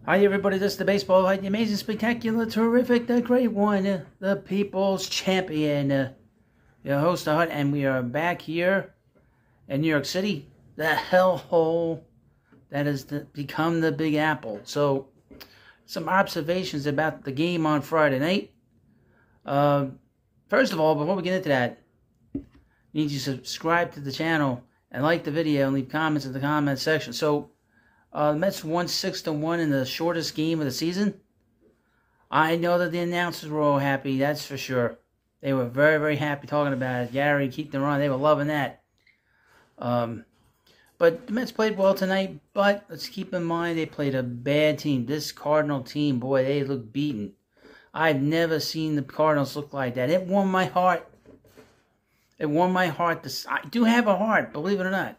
Hi everybody, this is the Baseball Fight, the amazing, spectacular, terrific, the great one, the People's Champion, your host, the Hut, and we are back here in New York City, the hellhole that has become the Big Apple. So, some observations about the game on Friday night. First of all, before we get into that, you need to subscribe to the channel and like the video and leave comments in the comment section. So, the Mets won 6-1 in the shortest game of the season. I know that the announcers were all happy, that's for sure. They were very, very happy talking about it. Gary, keep them on. They were loving that. But the Mets played well tonight, but let's keep in mind they played a bad team. This Cardinal team, boy, they look beaten. I've never seen the Cardinals look like that. It warmed my heart. It warmed my heart. I do have a heart, believe it or not.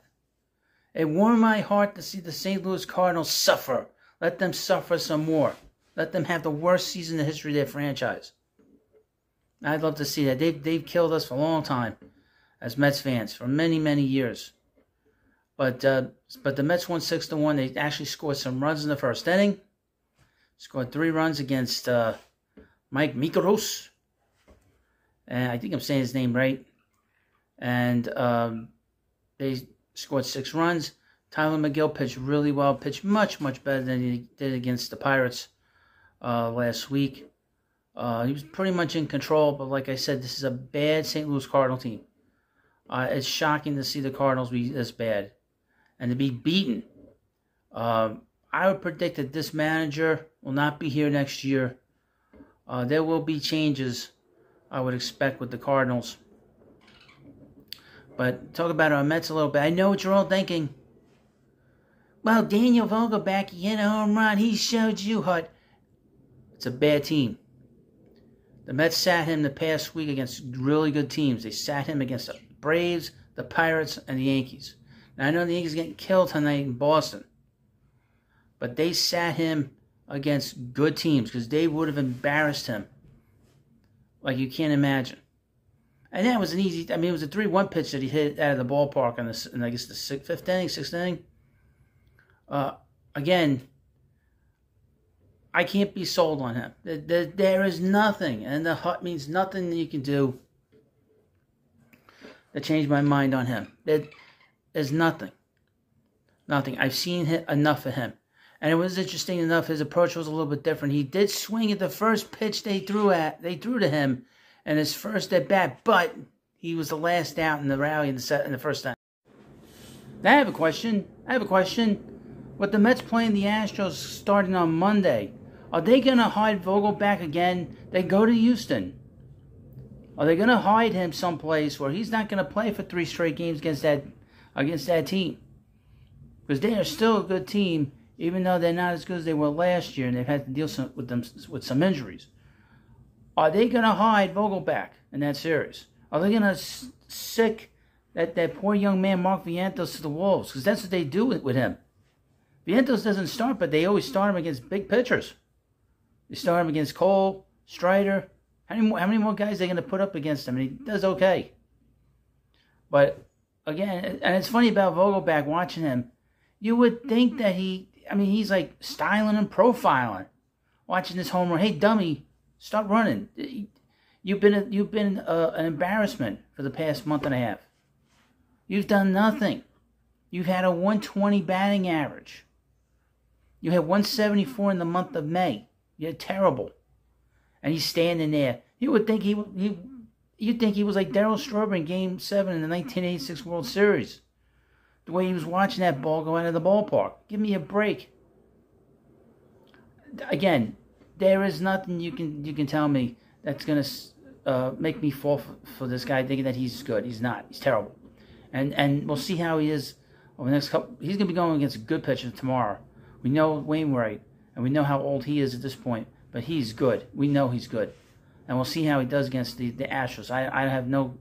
It warmed my heart to see the St. Louis Cardinals suffer. Let them suffer some more. Let them have the worst season in the history of their franchise. I'd love to see that. They've killed us for a long time as Mets fans, for many, many years. But the Mets won 6-1. They actually scored some runs in the first inning. Scored 3 runs against Mike Mikoros. And I think I'm saying his name right. And they scored 6 runs. Tyler McGill pitched really well. Pitched much, much better than he did against the Pirates last week. He was pretty much in control, but like I said, this is a bad St. Louis Cardinal team. It's shocking to see the Cardinals be this bad and to be beaten. I would predict that this manager will not be here next year. There will be changes, I would expect, with the Cardinals. But talk about our Mets a little bit. I know what you're all thinking. Well, Daniel Vogelbach, he hit a home run. He showed you, Hut. It's a bad team. The Mets sat him the past week against really good teams. They sat him against the Braves, the Pirates, and the Yankees. Now, I know the Yankees are getting killed tonight in Boston. But they sat him against good teams because they would have embarrassed him like you can't imagine. And that was an easy, it was a 3-1 pitch that he hit out of the ballpark in I guess, the 6th inning. Again, I can't be sold on him. There is nothing, and the Hut means nothing that you can do to change my mind on him. There's nothing. Nothing. I've seen enough of him. And it was interesting enough, his approach was a little bit different. He did swing at the first pitch they threw to him, and his first at bat, but he was the last out in the rally in the first time. Now I have a question. With the Mets playing the Astros starting on Monday, are they going to hide Vogelbach again? They go to Houston. Are they going to hide him someplace where he's not going to play for 3 straight games against that team? Because they are still a good team, even though they're not as good as they were last year, and they've had to deal with some injuries. Are they going to hide Vogelbach in that series? Are they going to sick that poor young man Mark Vientos to the wolves? Because that's what they do with him. Vientos doesn't start, but they always start him against big pitchers. They start him against Cole, Strider. How many more guys are they going to put up against him? And he does okay. But, again, and it's funny about Vogelbach, watching him. You would think that he's like styling and profiling. Watching this home run. Hey, dummy. Stop running. You've been an embarrassment for the past month and a half. You've done nothing. You've had a 120 batting average. You had 174 in the month of May. You're terrible. And he's standing there. You would think you'd think he was like Darryl Strawberry in Game 7 in the 1986 World Series. The way he was watching that ball go out of the ballpark. Give me a break. Again, there is nothing you can tell me that's going to make me fall for this guy thinking that he's good. He's not. He's terrible. And we'll see how he is over the next couple. He's going to be going against a good pitcher tomorrow. We know Wainwright, and we know how old he is at this point, but he's good. We know he's good. And we'll see how he does against the Astros. I have no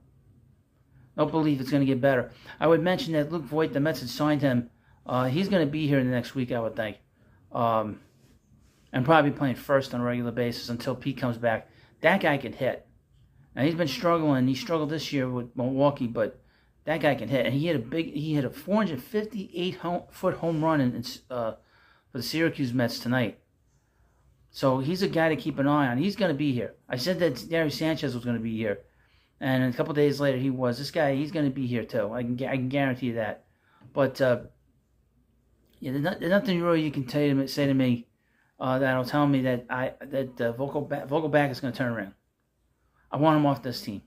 belief it's going to get better. I would mention that Luke Voigt, the Mets had signed him. He's going to be here in the next week, I would think. And probably playing first on a regular basis until Pete comes back. That guy can hit. Now, he's been struggling. He struggled this year with Milwaukee, but that guy can hit. And he hit a 458-foot home run for the Syracuse Mets tonight. So he's a guy to keep an eye on. He's going to be here. I said that Gary Sanchez was going to be here. And a couple days later, he was. This guy, he's going to be here too. I can guarantee you that. But yeah, there's nothing really you can say to me that'll tell me that Vogelbach is going to turn around. I want him off this team.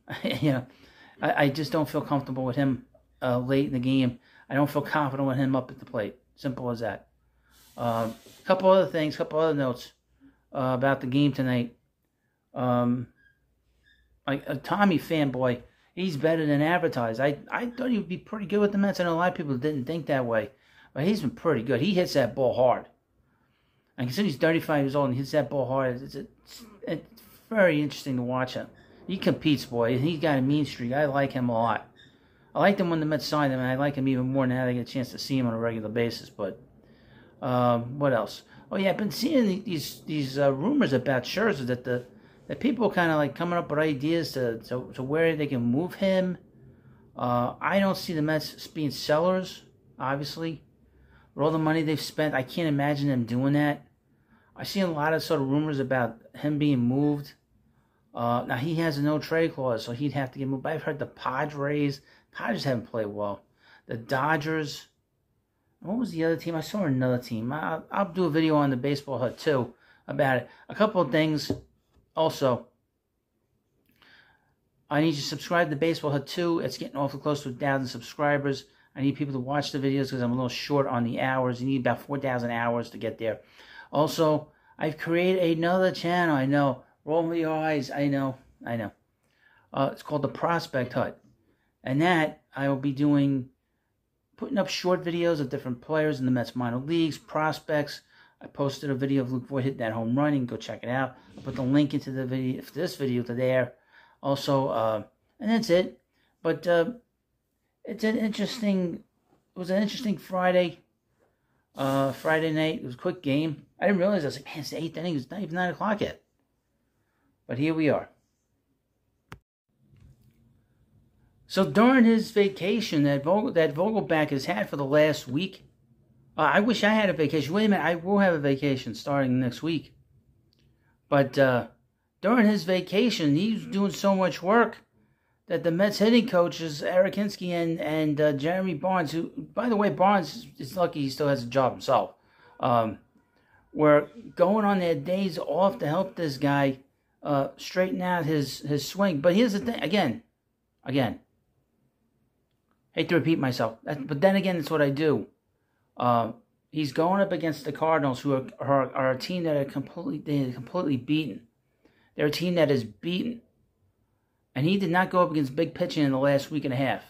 I just don't feel comfortable with him late in the game. I don't feel confident with him up at the plate. Simple as that. Couple other things, couple other notes about the game tonight. Like a Tommy fanboy, he's better than advertised. I thought he would be pretty good with the Mets. I know a lot of people didn't think that way, but he's been pretty good. He hits that ball hard. And considering he's 35 years old and he hits that ball hard, it's very interesting to watch him. He competes, boy, and he's got a mean streak. I like him a lot. I liked him when the Mets signed him, and I like him even more now that I get a chance to see him on a regular basis. But what else? Oh yeah, I've been seeing these rumors about Scherzer that people kind of like coming up with ideas to where they can move him. I don't see the Mets being sellers, obviously. With all the money they've spent, I can't imagine them doing that. I see a lot of sort of rumors about him being moved. Now, he has a no-trade clause, so he'd have to get moved. I've heard the Padres haven't played well. The Dodgers. What was the other team? I saw another team. I'll do a video on the Baseball Hut, too, about it. A couple of things. Also, I need you to subscribe to Baseball Hut 2. It's getting awfully close to 1,000 subscribers. I need people to watch the videos because I'm a little short on the hours. You need about 4,000 hours to get there. Also, I've created another channel. I know. Roll me your eyes. I know. It's called the Prospect Hut. And that I will be putting up short videos of different players in the Mets minor leagues, prospects. I posted a video of Luke Voigt hitting that home run. You can go check it out. I'll put the link into the video, this video to there. Also, and that's it. But it was an interesting Friday. Friday night. It was a quick game. I didn't realize. I was like, man, it's the 8th inning. It's not even 9 o'clock yet. But here we are. So during his vacation that Vogelbach has had for the last week, I wish I had a vacation. Wait a minute, I will have a vacation starting next week. But during his vacation, he's doing so much work that the Mets hitting coaches, Eric Hinsky and Jeremy Barnes, who, by the way, Barnes is lucky he still has a job himself, were going on their days off to help this guy straighten out his swing. But here's the thing, again, hate to repeat myself, but then again, it's what I do. He's going up against the Cardinals, who are a team that are completely beaten. They're a team that is beaten. And he did not go up against big pitching in the last week and a half.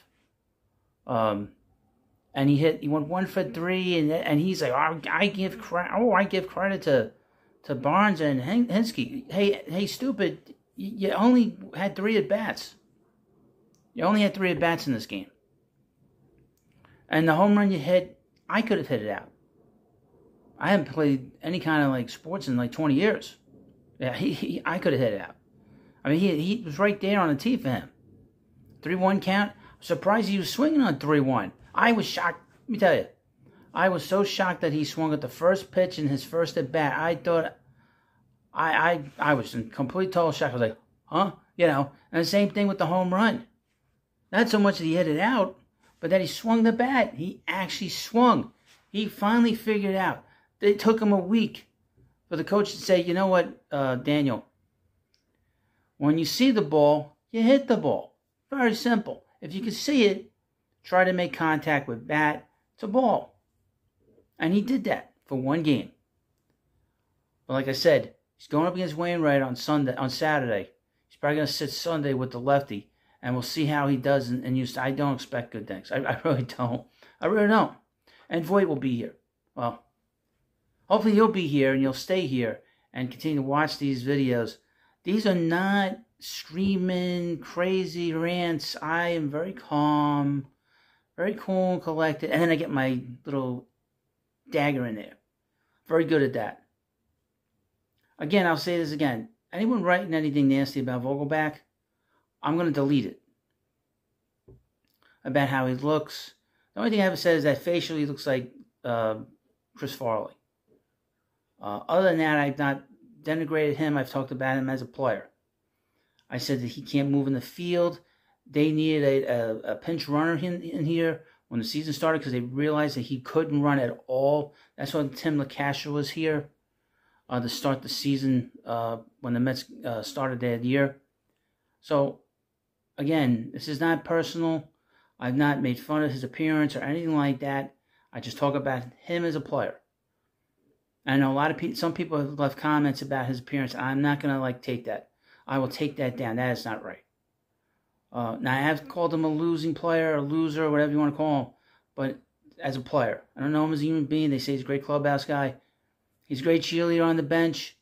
And he went 1 for 3, and he's like, I give credit to Barnes and Hinsky. Hey, stupid, you only had 3 at bats. You only had 3 at bats in this game. And the home run you hit, I could have hit it out. I haven't played any kind of like sports in like 20 years. Yeah, I could have hit it out. I mean, he was right there on the tee for him. 3-1 count. I'm surprised he was swinging on 3-1. I was shocked. Let me tell you. I was so shocked that he swung at the first pitch in his first at bat. I thought, I was in complete total shock. I was like, huh? And the same thing with the home run. Not so much that he hit it out, but that he swung the bat. He actually swung. He finally figured out. It took him a week for the coach to say, you know what, Daniel, when you see the ball, you hit the ball. Very simple. If you can see it, try to make contact with bat to ball. And he did that for 1 game. But like I said, he's going up against Wainwright on Saturday. He's probably going to sit Sunday with the lefty. And we'll see how he does in Houston. I don't expect good things. I really don't. I really don't. And Voigt will be here. Well, hopefully you'll be here and you'll stay here and continue to watch these videos. These are not screaming, crazy rants. I am very calm, very cool and collected. And then I get my little dagger in there. Very good at that. Again, I'll say this again. Anyone writing anything nasty about Vogelbach, I'm going to delete it. About how he looks. The only thing I ever said is that facially he looks like Chris Farley. Other than that, I've not denigrated him, I've talked about him as a player. I said that he can't move in the field. They needed a pinch runner in here when the season started because they realized that he couldn't run at all. That's why Tim LeCasher was here to start the season when the Mets started their year. So, again, this is not personal. I've not made fun of his appearance or anything like that. I just talk about him as a player. I know a lot of people, some people have left comments about his appearance. I'm not going to take that. I will take that down. That is not right. Now, I have called him a losing player, a loser, whatever you want to call him, but as a player. I don't know him as a human being. They say he's a great clubhouse guy. He's a great cheerleader on the bench.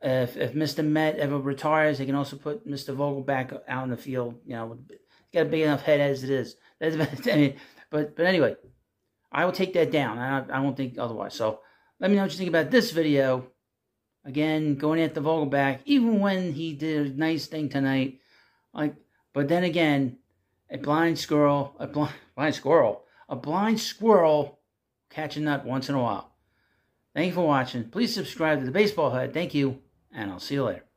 If Mr. Met ever retires, they can also put Mr. Vogelbach out in the field. You know, he's got a big enough head as it is. But anyway, I will take that down. I won't think otherwise. So let me know what you think about this video. Again, going at the Vogelbach, even when he did a nice thing tonight, but then again, a blind squirrel catch a nut once in a while. Thank you for watching. Please subscribe to the Baseball Head. Thank you, and I'll see you later.